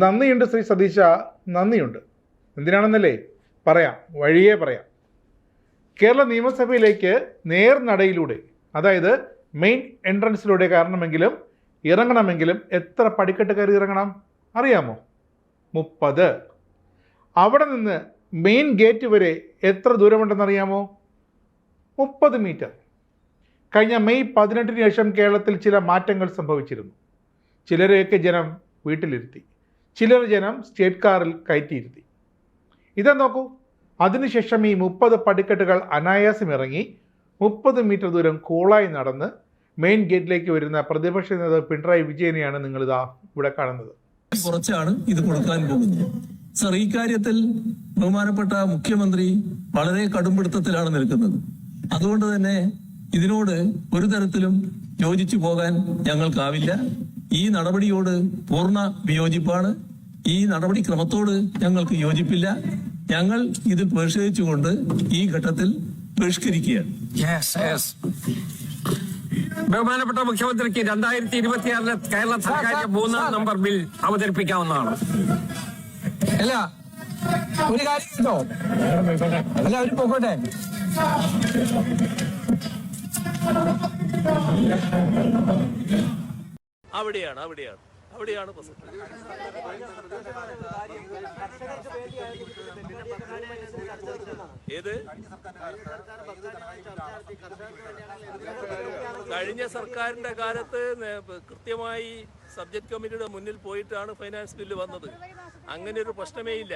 നന്ദിയുണ്ട് ശ്രീ സതീശ, നന്ദിയുണ്ട്. എന്തിനാണെന്നല്ലേ പറയാം, വഴിയേ പറയാം. കേരള നിയമസഭയിലേക്ക് നേർനടയിലൂടെ, അതായത് മെയിൻ എൻട്രൻസിലൂടെ ഇറങ്ങണമെങ്കിലും എത്ര പടിക്കെട്ട് കയറി ഇറങ്ങണം അറിയാമോ? 30. അവിടെ നിന്ന് മെയിൻ ഗേറ്റ് വരെ എത്ര ദൂരമുണ്ടെന്നറിയാമോ? 30 മീറ്റർ. കഴിഞ്ഞ മെയ് 18 ശേഷം കേരളത്തിൽ ചില മാറ്റങ്ങൾ സംഭവിച്ചിരുന്നു. ചിലരെയൊക്കെ ജനം വീട്ടിലിരുത്തി, ചിലർ ജനം സ്റ്റേറ്റ് കാറിൽ കയറ്റിയിരുത്തി. ഇതാ നോക്കൂ, അതിനുശേഷം ഈ 30 പടിക്കെട്ടുകൾ അനായാസം ഇറങ്ങി 30 മീറ്റർ ദൂരം കൂളായി നടന്ന് മെയിൻ ഗേറ്റിലേക്ക് വരുന്ന പ്രതിപക്ഷ നേതാവ് പിണറായി വിജയനെയാണ് നിങ്ങളിതാ ഇവിടെ കാണുന്നത്. കുറച്ചാണ് ഇത് കൊടുക്കാൻ പോകുന്നത്. സർ, ഈ കാര്യത്തിൽ ബഹുമാനപ്പെട്ട മുഖ്യമന്ത്രി വളരെ കടുംപിടുത്തത്തിലാണ് നിൽക്കുന്നത്. അതുകൊണ്ട് തന്നെ ഇതിനോട് ഒരു തരത്തിലും യോജിച്ചു പോകാൻ ഞങ്ങൾക്കാവില്ല. ഈ നടപടിയോട് പൂർണ്ണ വിയോജിപ്പാണ്. ഈ നടപടിക്രമത്തോട് ഞങ്ങൾക്ക് യോജിപ്പില്ല. ഞങ്ങൾ ഇത് പ്രതിഷേധിച്ചുകൊണ്ട് ഈ ഘട്ടത്തിൽ ബഹിഷ്കരിക്കുകയാണ്. ബഹുമാനപ്പെട്ട മുഖ്യമന്ത്രിക്ക് 2026 കേരള സർക്കാരിന്റെ 3-ാം നമ്പർ ബിൽ അവതരിപ്പിക്കാവുന്നതാണ്. അല്ല, ഒരു കാര്യം കേട്ടോ, അല്ല അവര് പോകട്ടെ. അവിടെയാണ് ഏത് കഴിഞ്ഞ സർക്കാരിന്റെ കാലത്ത് കൃത്യമായി സബ്ജക്ട് കമ്മിറ്റിയുടെ മുന്നിൽ പോയിട്ടാണ് ഫൈനാൻസ് ബില്ല് വന്നത്. അങ്ങനെ ഒരു പ്രശ്നമേ ഇല്ല.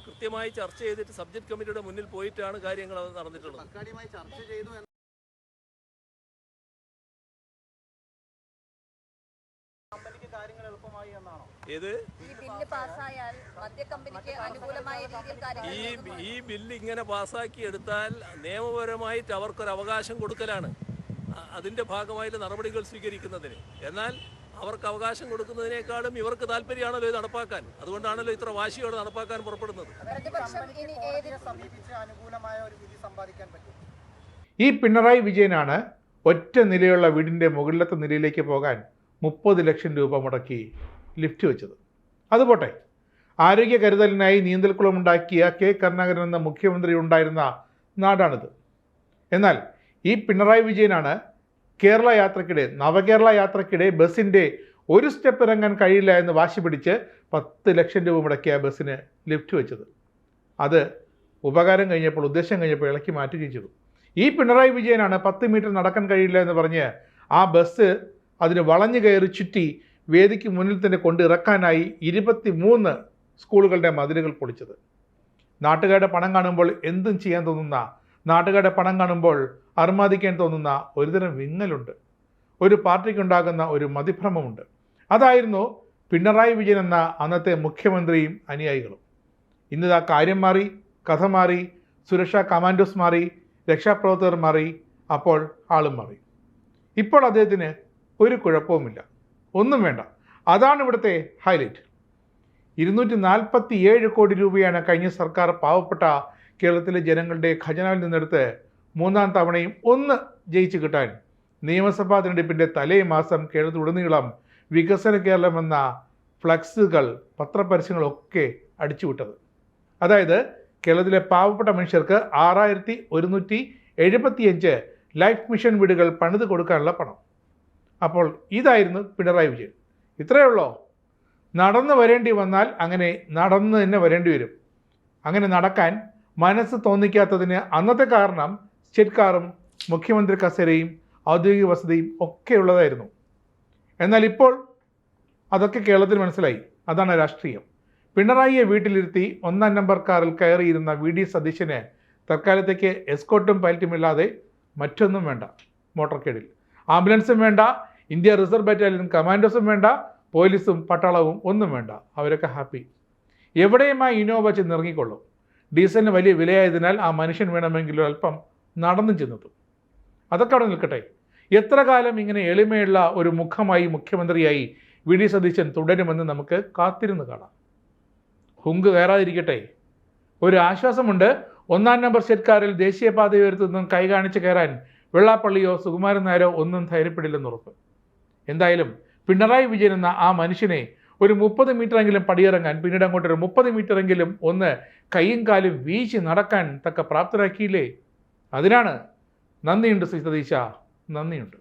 കൃത്യമായി ചർച്ച ചെയ്തിട്ട് സബ്ജക്ട് കമ്മിറ്റിയുടെ മുന്നിൽ പോയിട്ടാണ് കാര്യങ്ങൾ നടന്നിട്ടുള്ളത്. ഈ ബില്ല് ഇങ്ങനെ പാസ്സാക്കി എടുത്താൽ നിയമപരമായിട്ട് അവർക്കൊരു അവകാശം കൊടുക്കലാണ്. അതിന്റെ ഭാഗമായിട്ട് നടപടികൾ സ്വീകരിക്കുന്നതിന്. എന്നാൽ അവർക്ക് അവകാശം കൊടുക്കുന്നതിനേക്കാളും ഇവർക്ക് താല്പര്യമാണല്ലോ ഇത് നടപ്പാക്കാൻ. അതുകൊണ്ടാണല്ലോ ഇത്ര വാശിയോടെ നടപ്പാക്കാൻ പുറപ്പെടുന്നത്. ഈ പിണറായി വിജയനാണ് ഒറ്റ നിലയുള്ള വീടിൻ്റെ മുകളിലത്തെ നിലയിലേക്ക് പോകാൻ 30 ലക്ഷം രൂപ മുടക്കി ലിഫ്റ്റ് വെച്ചത്. അതുപോട്ടെ, ആരോഗ്യ കരുതലിനായി നീന്തൽക്കുളമുണ്ടാക്കിയ കെ കരുണാകരൻ എന്ന മുഖ്യമന്ത്രി ഉണ്ടായിരുന്ന നാടാണിത്. എന്നാൽ ഈ പിണറായി വിജയനാണ് കേരള യാത്രക്കിടെ, നവകേരള യാത്രക്കിടെ ബസ്സിൻ്റെ ഒരു സ്റ്റെപ്പ് ഇറങ്ങാൻ കഴിയില്ല എന്ന് വാശി പിടിച്ച് 10 ലക്ഷം രൂപ മുടക്കിയ ബസ്സിന് ലിഫ്റ്റ് വെച്ചത്. അത് ഉപകാരം കഴിഞ്ഞപ്പോൾ, ഉദ്ദേശം കഴിഞ്ഞപ്പോൾ ഇളക്കി മാറ്റുകയും ചെയ്തു. ഈ പിണറായി വിജയനാണ് 10 മീറ്റർ നടക്കാൻ കഴിയില്ല എന്ന് പറഞ്ഞ് ആ ബസ് അതിന് വളഞ്ഞു കയറി ചുറ്റി വേദിക്ക് മുന്നിൽ തന്നെ കൊണ്ടിറക്കാനായി 23 സ്കൂളുകളുടെ മതിലുകൾ പൊളിച്ചത്. നാട്ടുകാരുടെ പണം കാണുമ്പോൾ എന്തും ചെയ്യാൻ തോന്നുന്ന, നാട്ടുകാരുടെ പണം കാണുമ്പോൾ അർമാദിക്കാൻ തോന്നുന്ന ഒരുതരം വിങ്ങലുണ്ട്. ഒരു പാർട്ടിക്കുണ്ടാകുന്ന ഒരു മതിഭ്രമമുണ്ട്. അതായിരുന്നു പിണറായി വിജയൻ എന്ന അന്നത്തെ മുഖ്യമന്ത്രിയും അനുയായികളും. ഇന്നിതാ കാര്യം മാറി, കഥ മാറി, സുരക്ഷാ കമാൻഡോസ് മാറി, രക്ഷാപ്രവർത്തകർ മാറി, അപ്പോൾ ആളും മാറി. ഇപ്പോൾ അദ്ദേഹത്തിന് ഒരു കുഴപ്പവുമില്ല, ഒന്നും വേണ്ട. അതാണ് ഇവിടുത്തെ ഹൈലൈറ്റ്. 247 കോടി രൂപയാണ് കഴിഞ്ഞ സർക്കാർ പാവപ്പെട്ട കേരളത്തിലെ ജനങ്ങളുടെ ഖജനാവിൽ നിന്നെടുത്ത് 3-ാം തവണയും ഒന്ന് ജയിച്ചു കിട്ടാൻ നിയമസഭാ തിരഞ്ഞെടുപ്പിൻ്റെ തലേ മാസം കേരളത്തിലുടനീളം വികസന കേരളം എന്ന ഫ്ലക്സുകൾ, പത്രപരസ്യങ്ങളൊക്കെ അടിച്ചുവിട്ടത്. അതായത് കേരളത്തിലെ പാവപ്പെട്ട മനുഷ്യർക്ക് 6175 ലൈഫ് മിഷൻ വീടുകൾ പണിത് കൊടുക്കാനുള്ള പണം. അപ്പോൾ ഇതായിരുന്നു പിണറായി വിജയൻ. ഇത്രയേ ഉള്ളോ? നടന്നു വരേണ്ടി വന്നാൽ അങ്ങനെ നടന്ന് തന്നെ വരേണ്ടി വരും. അങ്ങനെ നടക്കാൻ മനസ്സ് തോന്നിക്കാത്തതിന് അന്നത്തെ കാരണം സ്റ്റേറ്റ് കാറും മുഖ്യമന്ത്രി കസേരയും ഔദ്യോഗിക വസതിയും ഒക്കെ ഉള്ളതായിരുന്നു. എന്നാൽ ഇപ്പോൾ അതൊക്കെ കേരളത്തിൽ മനസ്സിലായി. അതാണ് രാഷ്ട്രീയം. പിണറായിയെ വീട്ടിലിരുത്തി 1-ാം നമ്പർ കാറിൽ കയറിയിരുന്ന VD സതീശന് തൽക്കാലത്തേക്ക് എസ്കോർട്ടും പൈലറ്റുമില്ലാതെ മറ്റൊന്നും വേണ്ട. മോട്ടോർക്കേഡിൽ ആംബുലൻസും വേണ്ട, ഇന്ത്യ റിസർവ് ബറ്റാലിയൻ കമാൻഡോസും വേണ്ട, പോലീസും പട്ടാളവും ഒന്നും വേണ്ട. അവരൊക്കെ ഹാപ്പി. എവിടെയുമായി ഇന്നോവ ചെന്നിറങ്ങിക്കൊള്ളും. ഡീസലിന് വലിയ വിലയായതിനാൽ ആ മനുഷ്യൻ വേണമെങ്കിലും അല്പം നടന്നു ചെന്നെത്തും. അതൊക്കെ അവിടെ നിൽക്കട്ടെ. എത്ര കാലം ഇങ്ങനെ എളിമയുള്ള ഒരു മുഖമായി മുഖ്യമന്ത്രിയായി VD സതീശൻ തുടരുമെന്ന് നമുക്ക് കാത്തിരുന്ന് കാണാം. ഹുങ്ക് കയറാതിരിക്കട്ടെ. ഒരു ആശ്വാസമുണ്ട്. 1-ാം നമ്പർ സ്റ്റേറ്റ് കാറിൽ ദേശീയപാത ഉയർത്തുനിന്നും കൈ കാണിച്ച് കയറാൻ വെള്ളാപ്പള്ളിയോ സുകുമാരൻ നായരോ ഒന്നും ധൈര്യപ്പെടില്ലെന്നുറപ്പ്. എന്തായാലും പിണറായി വിജയൻ എന്ന ആ മനുഷ്യനെ ഒരു 30 മീറ്ററെങ്കിലും പടിയിറങ്ങാൻ, പിന്നീട് അങ്ങോട്ട് ഒരു 30 മീറ്ററെങ്കിലും ഒന്ന് കൈയും കാലും വീശി നടക്കാൻ തക്ക പ്രാപ്തരാക്കിയില്ലേ? അതിനാണ് നന്ദിയുണ്ട് ശ്രീ സതീശ, നന്ദിയുണ്ട്.